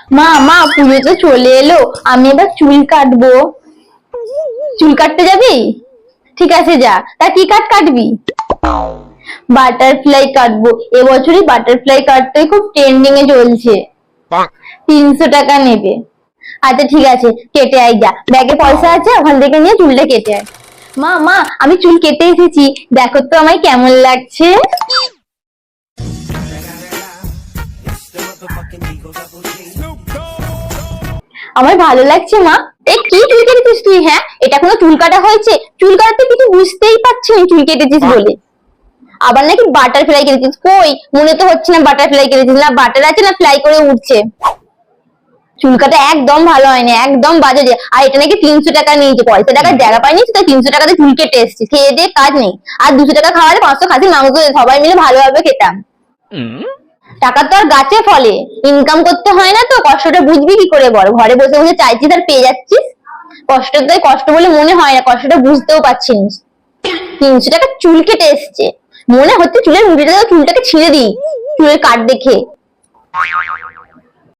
মা মা পুজো তো চলে এলো, আমি এবার চুল কাটবো। চুল কাটতে যাবি? ঠিক আছে যা। তা কি কাটবি? বাটারফ্লাই কাটবো, এবছরই বাটারফ্লাই কাটতে খুব ট্রেন্ডিং এ চলছে। 300 টাকা নেবে। আচ্ছা ঠিক আছে, কেটে আয় যা, ব্যাগে পয়সা আছে, ওখান থেকে নিয়ে চুলটা কেটে আয়। মা মা আমি চুল কেটে এসেছি, দেখো তো আমায় কেমন লাগছে। আমার ভালো লাগছে মা। এই কি চুল কেটেছিস তুই? হ্যাঁ, এটা কোনো চুল কাটা হয়েছে? চুল কাটাতে কিছু বুঝতেই পারছি না চুল কেটেছিস বলে। আবার নাকি বাটারফ্লাই কেটেছিস? কই, মনে তো হচ্ছে না বাটারফ্লাই কেটেছিস। না বাটার আছে না ফ্লাই করে উঠছে। চুল কাটা একদম ভালো হয়নি, একদম বাজে। আর এটা নাকি 300 টাকা নিয়েছে, পয়সা টাকার জায়গা পাইনি তো 300 টাকাতে চুল কেটে এসেছিস। খেয়ে দিয়ে কাজ নেই। আর 200 টাকা খাওয়ালে 500 খাসির মাংস সবাই মিলে ভালোভাবে খেতাম। টাকা তো আর গাছে ফলে, ইনকাম করতে হয় না তো, কষ্টটা বুঝবি কি করে বল? ঘরে বসে বসে চাইছিস আর পেয়ে যাচ্ছিস। কষ্টটাই কষ্ট বলে মনে হয় না, কষ্টটা বুঝতেও পারছিস। 300 টাকা চুল কেটে এসছে, মনে হচ্ছে চুলের মুঠিটা চুলটাকে ছিঁড়ে দিই চুলের কাট দেখে।